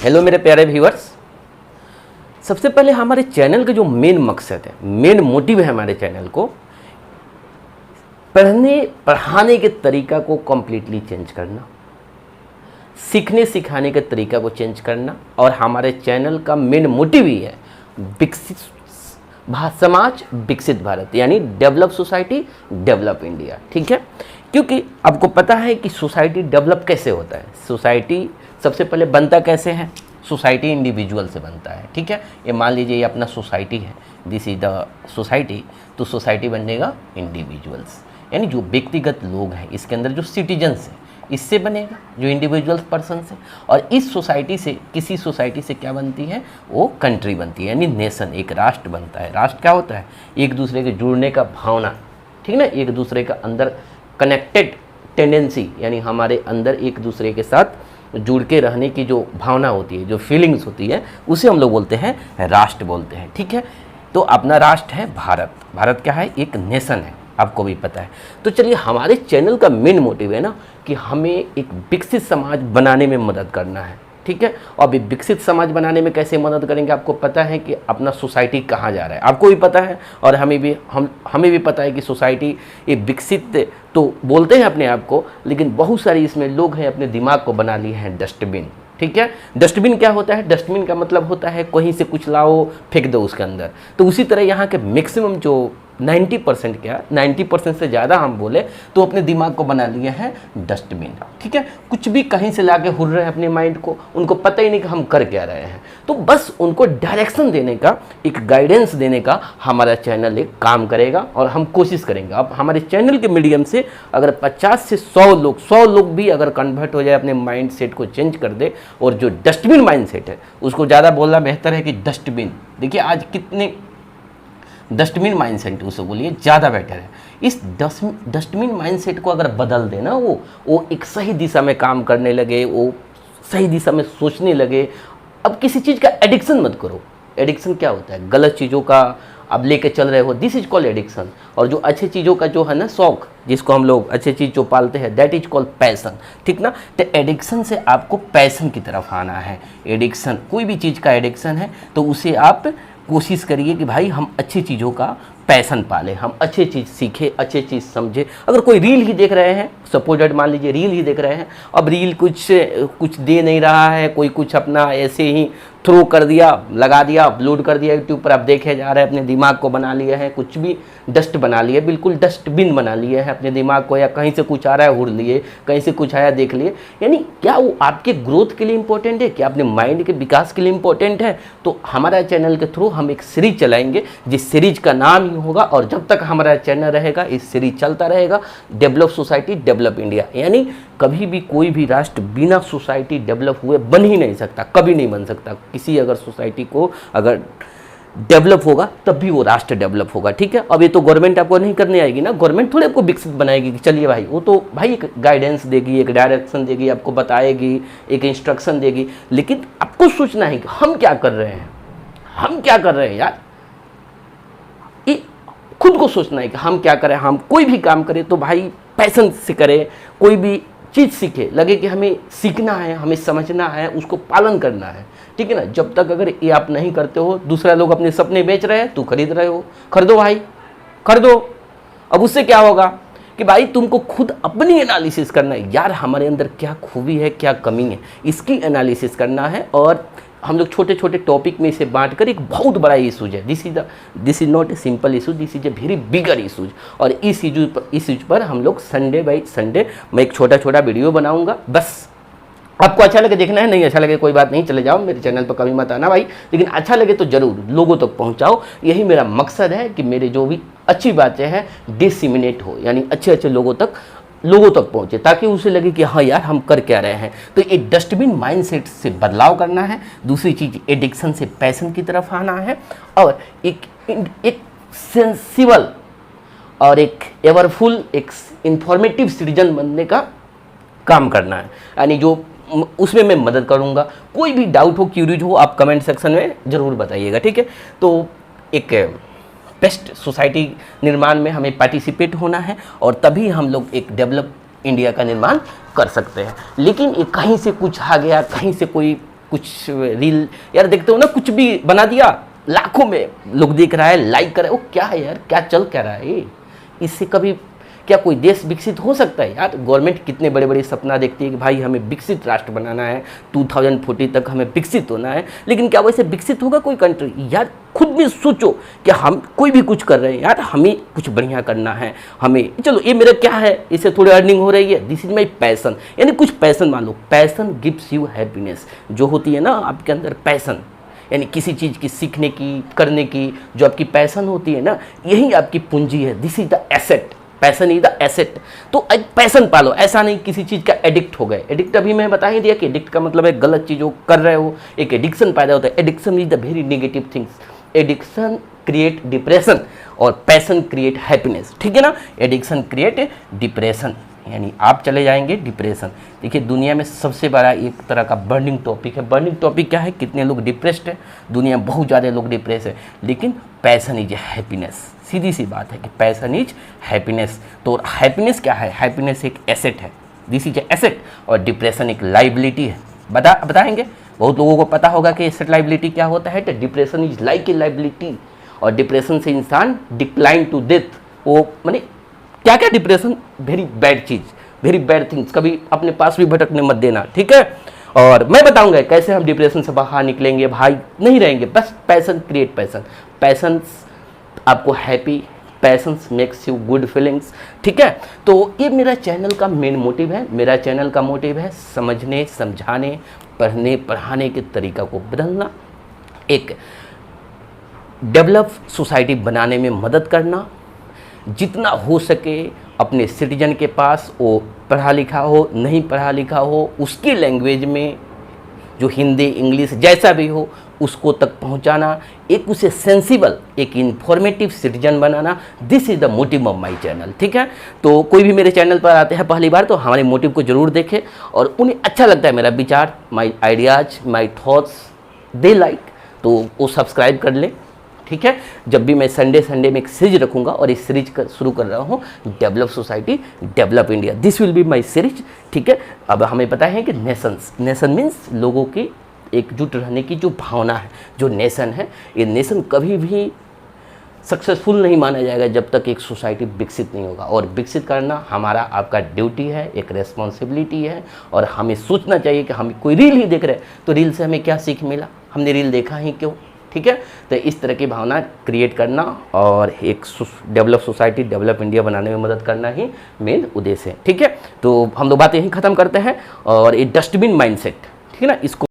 Hello मेरे प्यारे viewers. सबसे पहले हमारे चैनल का जो मेन मकसद है, मेन मोटिव है हमारे चैनल को पढ़ाने के तरीका को कम्प्लीटली चेंज करना, सीखने सिखाने के तरीका को चेंज करना। और हमारे चैनल का मेन मोटिव ही है विकसित समाज विकसित भारत, यानी डेवलप सोसाइटी डेवलप इंडिया। ठीक है, क्योंकि आपको पता है कि सोसाइटी डेवलप कैसे होता है। सोसाइटी सबसे पहले बनता कैसे है? सोसाइटी इंडिविजुअल से बनता है। ठीक है, ये मान लीजिए ये अपना सोसाइटी है, दिस इज द सोसाइटी, तो सोसाइटी बनेगा इंडिविजुअल्स, यानी जो व्यक्तिगत लोग हैं, इसके अंदर जो सिटीजन्स हैं, इससे बनेगा जो इंडिविजुअल पर्सन से। और इस सोसाइटी से, किसी सोसाइटी से क्या बनती है? वो कंट्री बनती है, यानी नेशन, एक राष्ट्र बनता है। राष्ट्र क्या होता है? एक दूसरे के जुड़ने का भावना, ठीक ना, एक दूसरे का अंदर कनेक्टेड टेंडेंसी, यानी हमारे अंदर एक दूसरे के साथ जुड़ के रहने की जो भावना होती है, जो फीलिंग्स होती है, उसे हम लोग बोलते हैं राष्ट्र बोलते हैं। ठीक है, तो अपना राष्ट्र है भारत। भारत क्या है? एक नेशन है, आपको भी पता है। तो चलिए, हमारे चैनल का मेन मोटिव है ना कि हमें एक विकसित समाज बनाने में मदद करना है। ठीक है, और अभी विकसित समाज बनाने में कैसे मदद करेंगे? आपको पता है कि अपना सोसाइटी कहाँ जा रहा है, आपको भी पता है और हमें भी पता है कि सोसाइटी ये विकसित तो बोलते हैं अपने आप को, लेकिन बहुत सारी इसमें लोग हैं अपने दिमाग को बना लिए हैं डस्टबिन। ठीक है, डस्टबिन क्या होता है? डस्टबिन का मतलब होता है कहीं से कुछ लाओ फेंक दो उसके अंदर। तो उसी तरह यहाँ के मैक्सिमम जो 90% क्या, 90% से ज़्यादा हम बोले तो अपने दिमाग को बना लिए हैं डस्टबिन। ठीक है, कुछ भी कहीं से लाके हुर रहे हैं अपने माइंड को, उनको पता ही नहीं कि हम कर क्या रहे हैं। तो बस उनको डायरेक्शन देने का, एक गाइडेंस देने का हमारा चैनल एक काम करेगा और हम कोशिश करेंगे। अब हमारे चैनल के मीडियम से अगर 50 से 100 लोग भी अगर कन्वर्ट हो जाए, अपने माइंड सेट को चेंज कर दे, और जो डस्टबिन माइंड सेट है उसको ज़्यादा बोलना बेहतर है कि डस्टबिन। देखिए आज कितने डस्टबिन माइंडसेट उसे बोलिए, ज़्यादा बेटर है। इस डस्टबिन माइंडसेट को अगर बदल देना, वो एक सही दिशा में काम करने लगे, वो सही दिशा में सोचने लगे। अब किसी चीज़ का एडिक्शन मत करो। एडिक्शन क्या होता है? गलत चीज़ों का अब लेके चल रहे हो, दिस इज कॉल्ड एडिक्शन। और जो अच्छे चीज़ों का जो है ना शौक, जिसको हम लोग अच्छे चीज़ जो पालते हैं, दैट इज कॉल्ड पैसन। ठीक ना, तो एडिक्शन से आपको पैसन की तरफ आना है। एडिक्शन, कोई भी चीज़ का एडिक्शन है तो उसे आप कोशिश करिए कि भाई हम अच्छी चीज़ों का पैसन पालें, हम अच्छी चीज़ सीखें, अच्छी चीज़ समझें। अगर कोई रील ही देख रहे हैं, सपोजेड मान लीजिए रील ही देख रहे हैं, अब रील कुछ दे नहीं रहा है, कोई कुछ अपना ऐसे ही थ्रो कर दिया, लगा दिया, अपलोड कर दिया यूट्यूब पर, आप देखे जा रहे हैं, अपने दिमाग को बना लिया है, कुछ भी डस्ट बना लिया, बिल्कुल डस्टबिन बना लिया है अपने दिमाग को, या कहीं से कुछ आ रहा है हुड़ लिए, कहीं से कुछ आया देख लिए। यानी क्या वो आपके ग्रोथ के लिए इंपॉर्टेंट है? क्या अपने माइंड के विकास के लिए इंपॉर्टेंट है? तो हमारा चैनल के थ्रू हम एक सीरीज चलाएंगे, जिस सीरीज का नाम ही होगा, और जब तक हमारा चैनल रहेगा इस सीरीज चलता रहेगा, डेवलप सोसाइटी डेवलप इंडिया। यानी कभी भी कोई भी राष्ट्र बिना सोसाइटी डेवलप हुए बन ही नहीं सकता, कभी नहीं बन सकता। किसी अगर सोसाइटी को अगर डेवलप होगा तब भी वो राष्ट्र डेवलप होगा। ठीक है, अब ये तो गवर्नमेंट आपको नहीं करने आएगी ना, गवर्नमेंट थोड़े आपको विकसित बनाएगी कि चलिए भाई, वो तो भाई एक गाइडेंस देगी, एक डायरेक्शन देगी, आपको बताएगी, एक इंस्ट्रक्शन देगी, लेकिन आपको सोचना है कि हम क्या कर रहे हैं, हम क्या कर रहे हैं यार। ये खुद को सोचना है कि हम क्या करें। हम कोई भी काम करें तो भाई पैशन से करें, कोई भी चीज़ सीखे, लगे कि हमें सीखना है, हमें समझना है, उसको पालन करना है। ठीक है ना, जब तक अगर ये आप नहीं करते हो, दूसरा लोग अपने सपने बेच रहे हैं, तू खरीद रहे हो, खरीदो भाई, खरीदो। अब उससे क्या होगा कि भाई तुमको खुद अपनी एनालिसिस करना है, यार हमारे अंदर क्या खूबी है, क्या कमी है, इसकी एनालिसिस करना है। और हम लोग छोटे छोटे टॉपिक में इसे बांट कर एक बहुत बड़ा इशूज है, this is not a simple issue, this is a very bigger issues. और इस इशूज पर हम लोग संडे बाई संडे मैं एक छोटा छोटा वीडियो बनाऊंगा। बस आपको अच्छा लगे देखना है, नहीं अच्छा लगे कोई बात नहीं, चले जाओ, मेरे चैनल पर कभी मत आना भाई, लेकिन अच्छा लगे तो ज़रूर लोगों तक पहुंचाओ। यही मेरा मकसद है कि मेरे जो भी अच्छी बातें हैं डिसिमिनेट हो, यानी अच्छे अच्छे लोगों तक पहुंचे, ताकि उसे लगे कि हाँ यार हम कर क्या रहे हैं। तो ये डस्टबिन माइंडसेट से बदलाव करना है। दूसरी चीज़, एडिक्शन से पैशन की तरफ आना है, और एक सेंसिबल और एक एवरफुल, एक इंफॉर्मेटिव सिटीजन बनने का काम करना है। यानी जो उसमें मैं मदद करूंगा। कोई भी डाउट हो, क्यूरीज हो, आप कमेंट सेक्शन में ज़रूर बताइएगा। ठीक है, तो एक बेस्ट सोसाइटी निर्माण में हमें पार्टिसिपेट होना है, और तभी हम लोग एक डेवलप इंडिया का निर्माण कर सकते हैं। लेकिन ये कहीं से कुछ आ गया, कहीं से कोई कुछ रील यार देखते हो ना, कुछ भी बना दिया, लाखों में लोग देख रहा है, लाइक कर रहा है, वो क्या है यार, क्या चल क्या रहा है? इससे कभी क्या कोई देश विकसित हो सकता है यार? गवर्नमेंट कितने बड़े बड़े सपना देखती है कि भाई हमें विकसित राष्ट्र बनाना है, 2040 तक हमें विकसित होना है, लेकिन क्या वैसे विकसित होगा कोई कंट्री? यार खुद भी सोचो कि हम कोई भी कुछ कर रहे हैं यार, हमें कुछ बढ़िया करना है, हमें चलो ये मेरा क्या है, इससे थोड़ी अर्निंग हो रही है, दिस इज माई पैसन, यानी कुछ पैसन मान लो। पैसन गिव्स यू हैप्पीनेस, जो होती है ना आपके अंदर पैसन, यानी किसी चीज़ की सीखने की, करने की, जो आपकी पैसन होती है ना, यही आपकी पूंजी है। This is the asset, passion is the asset. तो एक पैसन पालो, ऐसा नहीं किसी चीज़ का एडिक्ट हो गए। एडिक्ट अभी मैं बता ही दिया कि एडिक्ट का मतलब है गलत चीज़ हो कर रहे हो, एक एडिक्शन पैदा होता है। Addiction is the very negative things. Addiction create depression और पैसन क्रिएट हैप्पीनेस, ठीक है ना? एडिक्शन क्रिएट डिप्रेशन, यानी आप चले जाएंगे डिप्रेशन। देखिए दुनिया में सबसे बड़ा एक तरह का बर्निंग टॉपिक है। बर्निंग टॉपिक क्या है? कितने लोग डिप्रेस्ड है, दुनिया में बहुत ज़्यादा लोग डिप्रेस है, लेकिन पैसन इज हैप्पीनेस। सीधी सी बात है कि पैसन इज हैप्पीनेस। तो हैप्पीनेस क्या है? हैप्पीनेस एक एसेट है, दिस इज एसेट, और डिप्रेशन एक लाइबिलिटी है। बताएंगे, बहुत लोगों को पता होगा कि एसेट लाइबिलिटी क्या होता है। तो depression is like a liability, और डिप्रेशन से इंसान डिक्लाइन टू डेथ। वो माने क्या क्या डिप्रेशन? वेरी बैड चीज़, वेरी बैड थिंग्स, कभी अपने पास भी भटकने मत देना, ठीक है? और मैं बताऊंगा कैसे हम डिप्रेशन से बाहर निकलेंगे, भाई नहीं रहेंगे। बस पैसन क्रिएट पैसन, पैसन्स आपको happy, passions makes you good feelings, ठीक है? तो ये मेरा चैनल का मेन मोटिव है। मेरा चैनल का मोटिव है समझने, समझाने, पढ़ने, पढ़ाने के तरीका को बदलना, एक डेवलप सोसाइटी बनाने में मदद करना। जितना हो सके अपने सिटीजन के पास, वो पढ़ा लिखा हो नहीं पढ़ा लिखा हो, उसकी लैंग्वेज में, जो हिंदी इंग्लिश जैसा भी हो, उसको तक पहुंचाना, एक उसे सेंसिबल, एक informative citizen banana. This is the motive of my channel, ठीक है? तो कोई भी मेरे चैनल पर आते हैं पहली बार तो हमारे मोटिव को जरूर देखें, और उन्हें अच्छा लगता है मेरा विचार, my ideas, my thoughts, they like, तो वो सब्सक्राइब कर लें, ठीक है? जब भी मैं संडे में एक सीरीज रखूंगा, और इस सीरीज का शुरू कर रहा हूँ, develop society develop India, this will be my series, ठीक है? अब हमें पता है कि नेशन मीन्स लोगों की एकजुट रहने की जो भावना है, जो नेशन है, ये नेशन कभी भी सक्सेसफुल नहीं माना जाएगा जब तक एक सोसाइटी विकसित नहीं होगा। और विकसित करना हमारा आपका ड्यूटी है, एक रेस्पॉन्सिबिलिटी है, और हमें सोचना चाहिए कि हम कोई रील ही देख रहे हैं तो रील से हमें क्या सीख मिला, हमने रील देखा ही क्यों, ठीक है? तो इस तरह की भावना क्रिएट करना और एक डेवलप सोसाइटी डेवलप इंडिया बनाने में मदद करना ही मेन उद्देश्य है, ठीक है? तो हम लोग बातें यहीं ख़त्म करते हैं, और ये डस्टबिन माइंडसेट, ठीक है ना, इसको